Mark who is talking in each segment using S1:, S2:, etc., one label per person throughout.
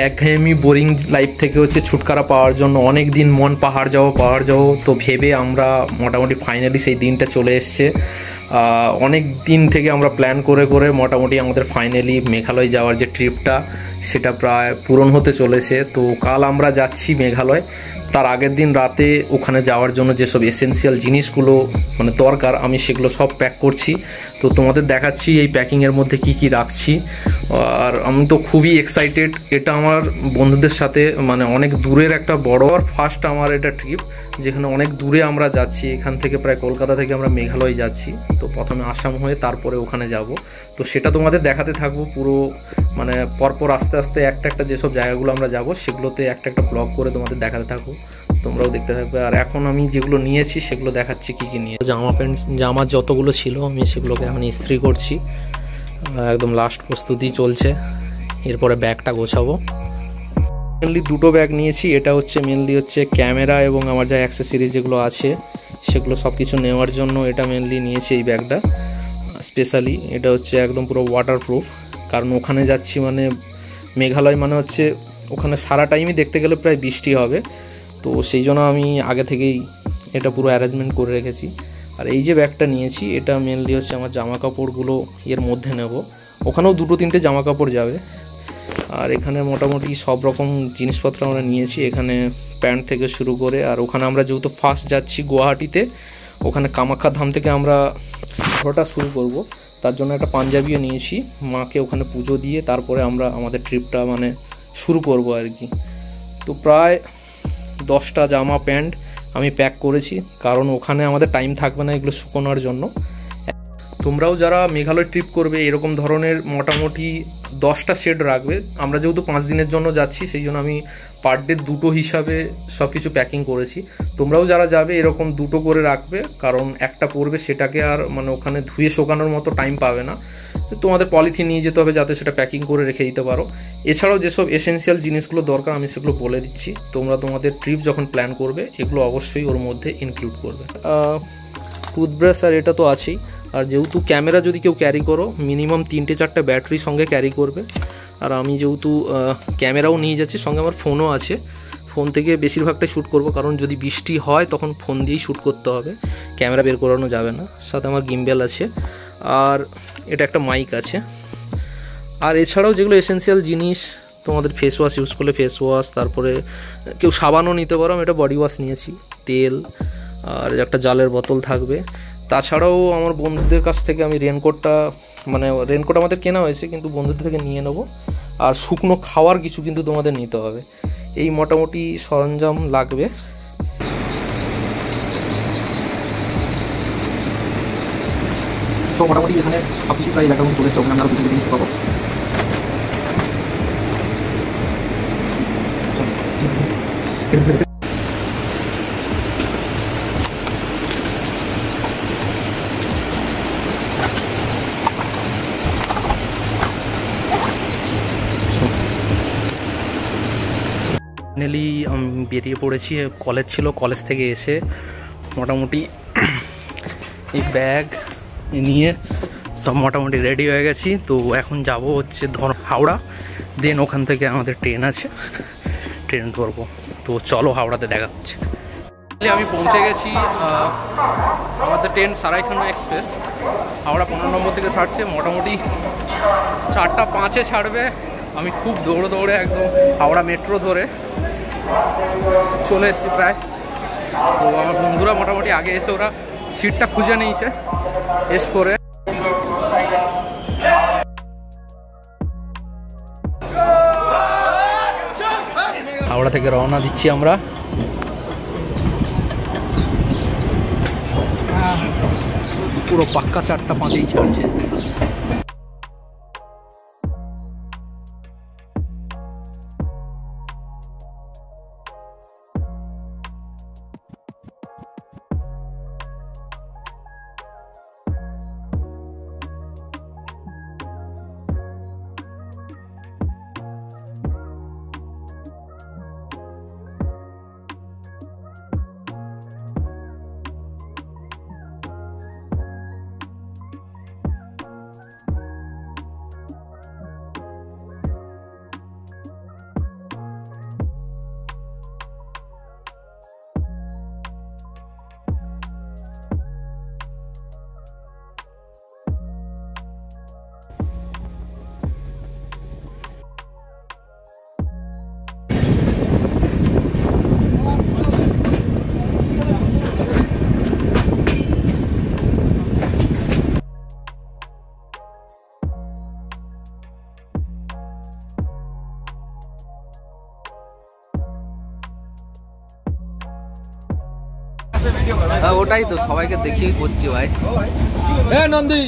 S1: একঘেয়েমি boring life থেকে হচ্ছে ছুটকারা পাওয়ার জন্য অনেক দিন মন পাহাড় যাবো তো ভেবে আমরা মোটামুটি ফাইনালি সেই দিনটা চলে এসছে। অনেক দিন থেকে আমরা প্ল্যান করে করে মোটামুটি আমাদের ফাইনালি মেঘালয় যাওয়ার যে ট্রিপটা সেটা প্রায় পূরণ হতে চলেছে। তো কাল আমরা যাচ্ছি মেঘালয়। তার আগের দিন রাতে ওখানে যাওয়ার জন্য যেসব এসেন্সিয়াল জিনিসগুলো মানে দরকার আমি সেগুলো সব প্যাক করছি। তো তোমাদের দেখাচ্ছি এই প্যাকিংয়ের মধ্যে কি কি রাখছি। আর আমি তো খুবই এক্সাইটেড। এটা আমার বন্ধুদের সাথে মানে অনেক দূরের একটা বড় আর ফার্স্ট আমার এটা ট্রিপ, যেখানে অনেক দূরে আমরা যাচ্ছি। এখান থেকে প্রায় কলকাতা থেকে আমরা মেঘালয় যাচ্ছি। তো প্রথমে আসাম হয়ে তারপরে ওখানে যাব। তো সেটা তোমাদের দেখাতে থাকবো পুরো মানে পরপর আস্তে আস্তে একটা একটা যেসব জায়গাগুলো আমরা যাব সেগুলোতে একটা একটা ব্লগ করে তোমাদের দেখাতে থাকবো, তোমরাও দেখতে থাকবে। আর এখন আমি যেগুলো নিয়েছি সেগুলো দেখাচ্ছি কি কি নিয়ে। জামা যতগুলো ছিল আমি সেগুলোকে এখন ইস্ত্রি করছি, একদম লাস্ট প্রস্তুতি চলছে। এরপরে ব্যাগটা গোছাবো। মেনলি দুটো ব্যাগ নিয়েছি। এটা হচ্ছে মেনলি হচ্ছে ক্যামেরা এবং আমার যা অ্যাক্সেসরিজ যেগুলো আছে সেগুলো সব কিছু নেওয়ার জন্য এটা মেনলি নিয়েছি এই ব্যাগটা স্পেশালি। এটা হচ্ছে একদম পুরো ওয়াটারপ্রুফ, কারণ ওখানে যাচ্ছি মানে মেঘালয় মানে হচ্ছে ওখানে সারা টাইমই দেখতে গেলে প্রায় বৃষ্টি হবে। তো সেই জন্য আমি আগে থেকেই এটা পুরো অ্যারেঞ্জমেন্ট করে রেখেছি। আর এই যে ব্যাগটা নিয়েছি এটা মেনলি হচ্ছে আমার জামা কাপড়গুলো এর মধ্যে নেব। ওখানেও দুটো তিনটে জামা কাপড় যাবে। আর এখানে মোটামুটি সব রকম জিনিসপত্র আমরা নিয়েছি, এখানে প্যান্ট থেকে শুরু করে। আর ওখানে আমরা যেহেতু ফার্স্ট যাচ্ছি গুয়াহাটিতে, ওখানে কামাখ্যা ধাম থেকে আমরা ঘোরাটা শুরু করব, তার জন্য একটা পাঞ্জাবিও নিয়েছি। মাকে ওখানে পুজো দিয়ে তারপরে আমরা আমাদের ট্রিপটা মানে শুরু করব আর কি। তো প্রায় 10টা জামা প্যান্ট আমি প্যাক করেছি, কারণ ওখানে আমাদের টাইম থাকবে না এগুলো শুকোনোর জন্য। তোমরাও যারা মেঘালয় ট্রিপ করবে এরকম ধরনের মোটামুটি 10টা সেট রাখবে। আমরা যেহেতু 5 দিনের জন্য যাচ্ছি সেই জন্য আমি পার ডে 2টো হিসাবে সব কিছু প্যাকিং করেছি। তোমরাও যারা যাবে এরকম 2টো করে রাখবে, কারণ একটা পরবে সেটাকে আর মানে ওখানে ধুয়ে শোকানোর মতো টাইম পাবে না। তোমাদের পলিথিন নিয়ে যেতে হবে যাতে সেটা প্যাকিং করে রেখে দিতে পারো। এছাড়াও যেসব এসেন্সিয়াল জিনিসগুলো দরকার আমি সেগুলো বলে দিচ্ছি। তোমরা তোমাদের ট্রিপ যখন প্ল্যান করবে এগুলো অবশ্যই ওর মধ্যে ইনক্লুড করবে। টুথব্রাশ আর এটা তো আছেই। আর যেহেতু ক্যামেরা যদি কেউ ক্যারি করো মিনিমাম 3-4টা ব্যাটারি সঙ্গে ক্যারি করবে। আর আমি যেহেতু ক্যামেরাও নিয়ে যাচ্ছি, সঙ্গে আমার ফোনও আছে। ফোন থেকে বেশিরভাগটাই শ্যুট করব, কারণ যদি বৃষ্টি হয় তখন ফোন দিয়েই শ্যুট করতে হবে, ক্যামেরা বের করানো যাবে না। সাথে আমার গিম্বেল আছে, আর এটা একটা মাইক আছে। আর এছাড়াও যেগুলো এসেন্সিয়াল জিনিস, তোমাদের ফেস ওয়াশ ইউজ করলে ফেস ওয়াশ, তারপরে কেউ সাবানও নিতে পারো। আমি এটা বডি ওয়াশ নিয়েছি, তেল, আর একটা জালের বোতল থাকবে। তাছাড়াও আমার বন্ধুদের কাছ থেকে আমি রেনকোটটা মানে রেনকোট আমাদের কেনা হয়েছে কিন্তু বন্ধুদের থেকে নিয়ে নেবো। আর শুকনো খাওয়ার কিছু কিন্তু তোমাদের নিতে হবে। এই মোটামুটি সরঞ্জাম লাগবে। সব মোটামুটি এখানে সব কিছু প্রায় এলাকার মতো চলে এসছে। ওখানে আমরা কিছু জিনিস পাবো। ফাইনালি আমি বেরিয়ে পড়েছি। কলেজ ছিল, কলেজ থেকে এসে মোটামুটি এই ব্যাগ নিয়ে সব মোটামুটি রেডি হয়ে গেছি। তো এখন যাব হচ্ছে হাওড়া, দেন ওখান থেকে আমাদের ট্রেন আছে, ট্রেন ধরবো। তো চলো হাওড়াতে দেখা হচ্ছে। আমি পৌঁছে গেছি। আমাদের ট্রেন সারাইখানা এক্সপ্রেস হাওড়া 15 নম্বর থেকে ছাড়ছে, মোটামুটি 4টা 5-এ ছাড়বে। আমি খুব দৌড়ে একদম হাওড়া মেট্রো ধরে চলে এসেছি প্রায়। তো আমার বন্ধুরা মোটামুটি আগে এসে ওরা সিটটা খুঁজে নিয়েছে এস করে। হাওড়া থেকে রওনা দিচ্ছি আমরা। পুরো পাক্কা 4টা 5-এই ছাড়ছে। ওটাই তো সবাইকে দেখিয়ে করছি ভাই। নন্দী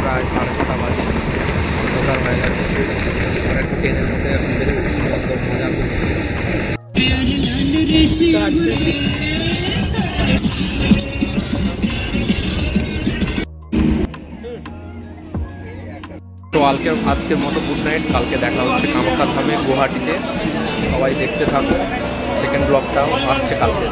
S1: প্রায় 6:30 বাজে, অন্ধকার হয়ে গেছে। আমরা একটু ট্রেনের মধ্যে এখন বেশ মজা করছি। তো আজকের মতো গুড নাইট। কালকে দেখা হচ্ছে কামাখ্যা ধামে গুয়াহাটিতে। সবাই দেখতে থাকো, সেকেন্ড ব্লগটাও আসছে কালকে।